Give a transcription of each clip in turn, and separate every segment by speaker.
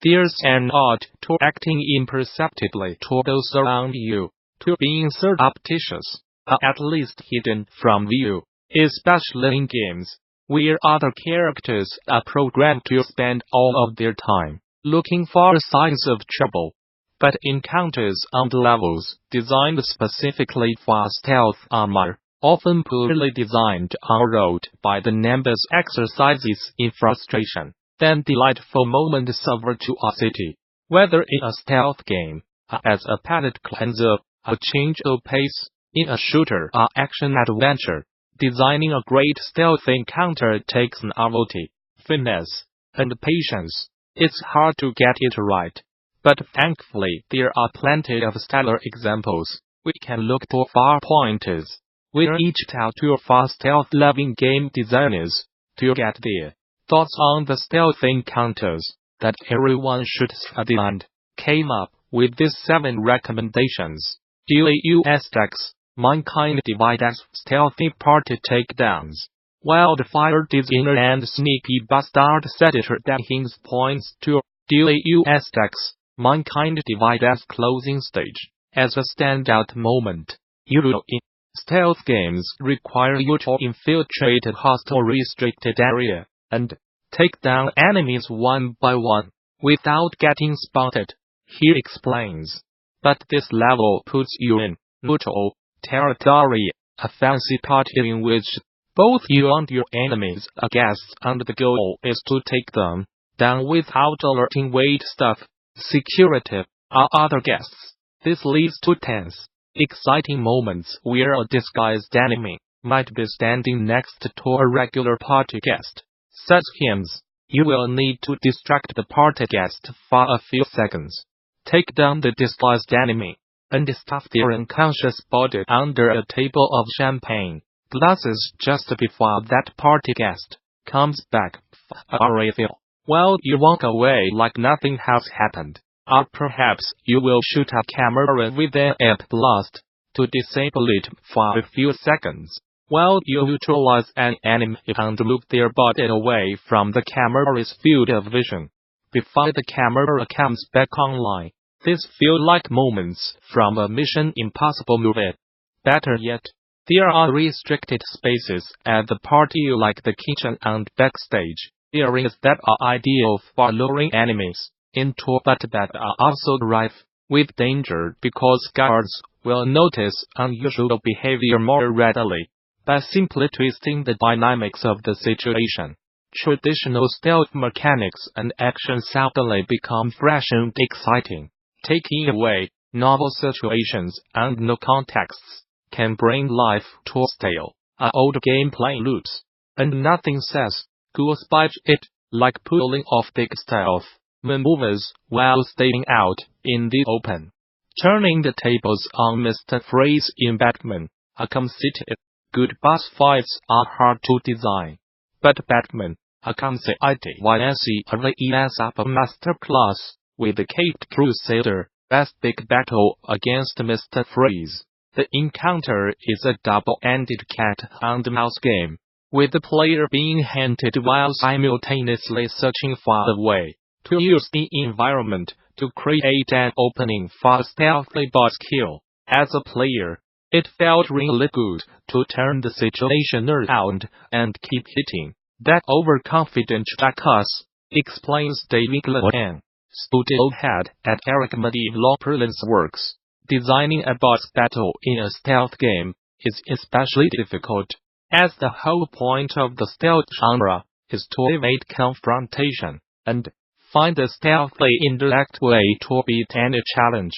Speaker 1: There's an art to acting imperceptibly to those around you, to being surreptitious, at least hidden from view, especially in games, where other characters are programmed to spend all of their time looking for signs of trouble. But encounters on the levels designed specifically for stealth armor, often poorly designed en route by the Nimbus exercises in frustration, then delightful moments of virtuosity, whether in a stealth game, as a palate cleanser, a change of pace, in a shooter or action-adventure. Designing a great stealth encounter takes novelty, finesse, and patience. It's hard to get it right. But thankfully there are plenty of stellar examples we can look to for pointers. We'll each tell two for stealth-loving game designers to get their thoughts on the stealth encounters that everyone should study, and came up with these 7 recommendations. Deus Ex, Mankind Divides, Stealthy Party Takedowns. Wildfire designer and sneaky bastard senator that Hindes points to Deus Ex, Mankind Divides closing stage as a standout moment. In stealth games require you to infiltrate a hostile restricted area and take down enemies one by one without getting spotted. He explains. But this level puts you in neutral territory, a fancy party in which both you and your enemies are guests, and the goal is to take them down without alerting waitstaff, security, or other guests. This leads to tense, exciting moments where a disguised enemy might be standing next to a regular party guest. Says Hindes, you will need to distract the party guest for a few seconds, take down the disguised enemy, and stuff their unconscious body under a table of champagne glasses just before that party guest comes back for a refill, while you walk away like nothing has happened. Or perhaps you will shoot a camera with an amp blast to disable it for a few seconds, while you neutralize an enemy and move their body away from the camera's field of vision before the camera comes back online. These feel like moments from a Mission Impossible movie. Better yet, there are restricted spaces at the party like the kitchen and backstage, areas that are ideal for luring enemies into, but that are also rife with danger because guards will notice unusual behavior more readily by simply twisting the dynamics of the situation. Traditional stealth mechanics and action suddenly become fresh and exciting. Taking away novel situations and new contexts can bring life to stale, old gameplay loops, and nothing says goodbye it like pulling off big stealth maneuvers while staying out in the open. Turning the tables on Mr. Freeze in Batman Arkham City. Good boss fights are hard to design, but Batman Arkham City is up a masterclass with the caped crusader, best big battle against Mr. Freeze. The encounter is a double-ended cat-and-mouse game, with the player being hunted while simultaneously searching for a way to use the environment to create an opening for a stealthy boss kill. As a player, it felt really good to turn the situation around and keep hitting that overconfident jackass, explains León, studio head at Aragami Works. Designing a boss battle in a stealth game is especially difficult, as the whole point of the stealth genre is to evade confrontation and find a stealthy indirect way to beat any challenge.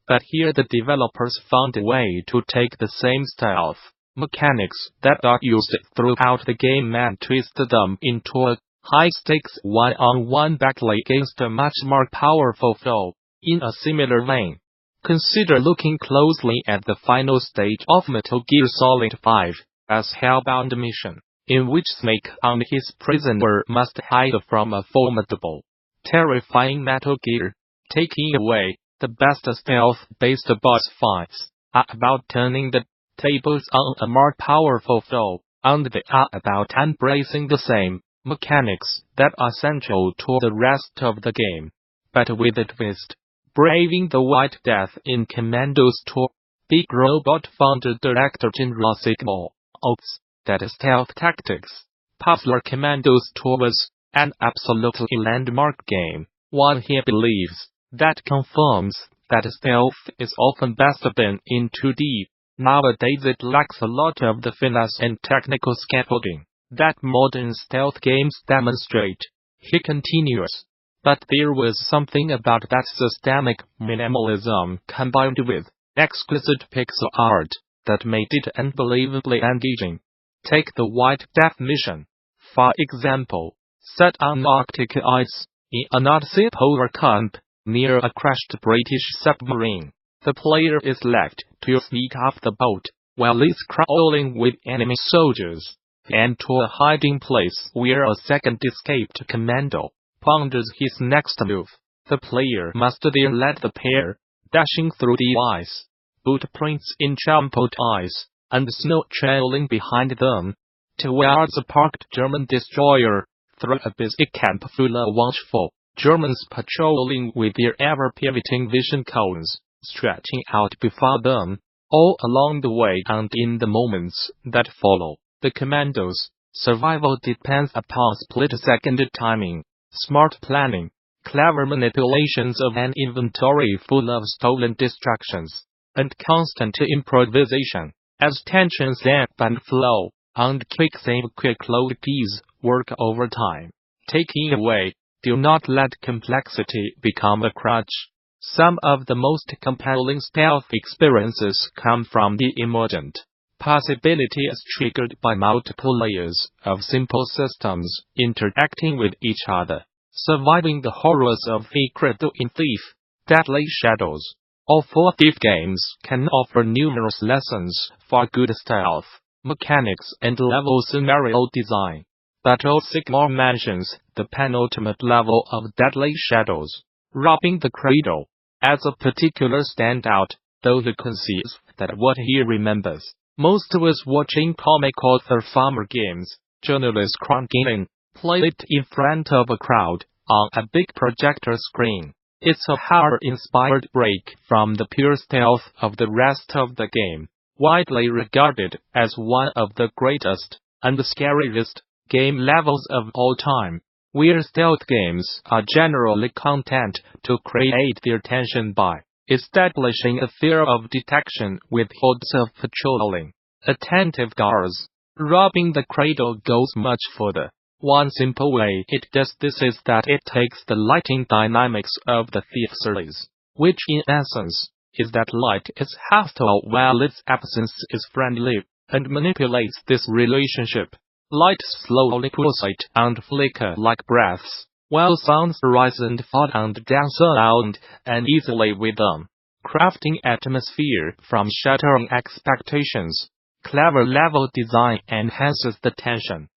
Speaker 1: But here the developers found a way to take the same stealth mechanics that are used throughout the game and twist them into a high-stakes one-on-one battle against a much more powerful foe. In a similar vein, consider looking closely at the final stage of Metal Gear Solid 5 as Hellbound mission, in which Snake and his prisoner must hide from a formidable, terrifying Metal Gear. Taking away the best stealth-based boss fights are about turning the tables on a more powerful foe, and they are about embracing the same mechanics that are central to the rest of the game. but with a twist. Braving the White Death in Commandos 2. Big Robot founder director Jim Rossignol notes that stealth tactics. Puzzler Commandos 2 was an absolutely landmark game. While he believes that confirms that stealth is often best done in 2D, nowadays it lacks a lot of the finesse and technical scaffolding that modern stealth games demonstrate. He continues. But there was something about that systemic minimalism combined with exquisite pixel art that made it unbelievably engaging. Take the White Death mission, for example. Set on Arctic ice, in a Nazi polar camp, near a crashed British submarine, the player is left to sneak off the boat, while it's crawling with enemy soldiers, and to a hiding place where a second escaped commando ponders his next move. The player must then lead the pair, dashing through the ice, footprints in trampled ice, and snow trailing behind them, towards a parked German destroyer, through a busy camp full of watchful Germans patrolling with their ever-pivoting vision cones stretching out before them. All along the way and in the moments that follow, the commandos' survival depends upon split-second timing, smart planning, clever manipulations of an inventory full of stolen distractions, and constant improvisation. As tensions ebb and flow, and quick save quick load keys work overtime. Taking away, do not let complexity become a crutch. Some of the most compelling stealth experiences come from the emergent possibilities triggered by multiple layers of simple systems interacting with each other. Surviving the horrors of Secret in Thief, Deadly Shadows. All 4 Thief games can offer numerous lessons for good stealth mechanics and level scenario design. But Rossignol mentions the penultimate level of Deadly Shadows, robbing the cradle, as a particular standout, though he concedes that what he remembers most was watching comic author Farmer Games journalist Kieron Gillen play it in front of a crowd on a big projector screen. It's a horror-inspired break from the pure stealth of the rest of the game, widely regarded as one of the greatest and the scariest game levels of all time, where stealth games are generally content to create their tension by establishing a fear of detection with hordes of patrolling, attentive guards. Robbing the cradle goes much further. One simple way it does this is that it takes the lighting dynamics of the Thief series, which in essence is that light is hostile while its absence is friendly, and manipulates this relationship. Light slowly pulsate and flicker like breaths, while sounds rise and fall and dance around uneasily with them, crafting atmosphere from shattering expectations. Clever level design enhances the tension,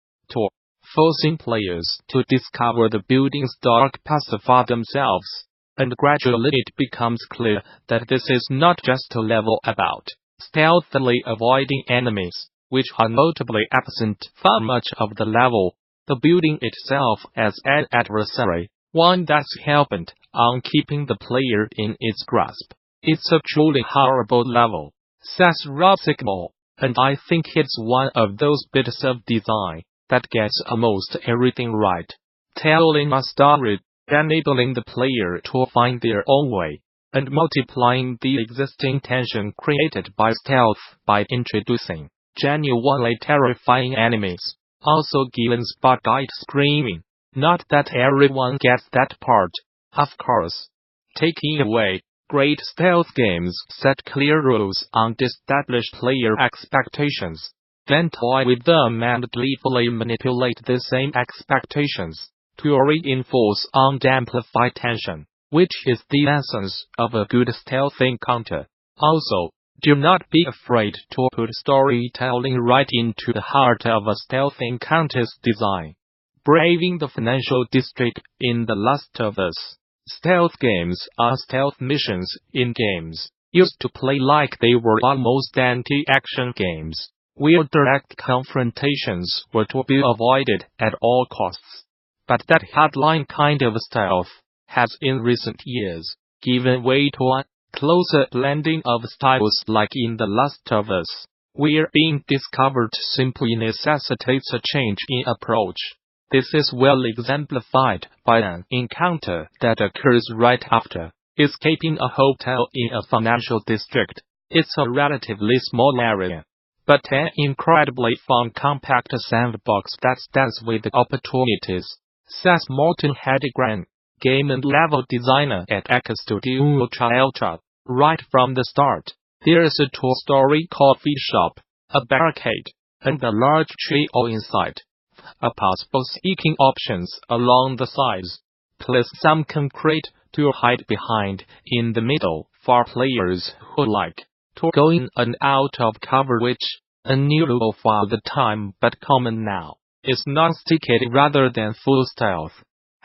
Speaker 1: forcing players to discover the building's dark past for themselves, and gradually it becomes clear that this is not just a level about stealthily avoiding enemies, which are notably absent from much of the level. The building itself as an adversary, one that's hell-bent on keeping the player in its grasp. It's a truly horrible level, says Rossignol, and I think it's one of those bits of design that gets almost everything right. Telling a story, enabling the player to find their own way, and multiplying the existing tension created by stealth by introducing genuinely terrifying enemies. Also Gillen's bug-eyed screaming. Not that everyone gets that part, of course. Taking away, great stealth games set clear rules and establish player expectations, then toy with them and gleefully manipulate the same expectations to reinforce and amplify tension, which is the essence of a good stealth encounter. Also, do not be afraid to put storytelling right into the heart of a stealth encounter's design. Braving the financial district in The Last of Us. Stealth games are stealth missions in games used to play like they were almost anti-action games, where direct confrontations were to be avoided at all costs. But that headline kind of stealth has in recent years given way to a closer blending of styles like in The Last of Us, where being discovered simply necessitates a change in approach. This is well exemplified by an encounter that occurs right after escaping a hotel in a financial district. It's a relatively small area, but an incredibly fun compact sandbox that stands with opportunities, says Morten Hedegren, game and level designer at Eka Studio Ultra. Right from the start, there is a two-story coffee shop, a barricade, and a large tree all inside. A possible sneaking options along the sides, plus some concrete to hide behind in the middle for players who like to go in and out of cover, which, a new rule for the time but common now, is non-sticky rather than full stealth.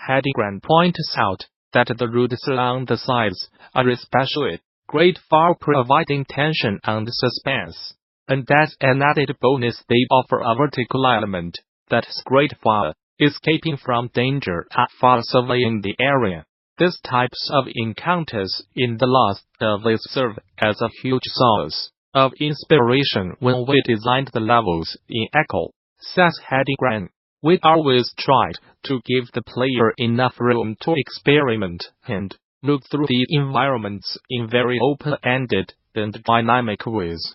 Speaker 1: Hedegren points out that the routes along the sides are especially great for providing tension and suspense, and as an added bonus they offer a vertical element that's great for escaping from danger and for surveying the area. These types of encounters in The Last of Us serve as a huge source of inspiration when we designed the levels in Echo, says Hedegren. We always tried to give the player enough room to experiment and look through the environments in very open-ended and dynamic ways.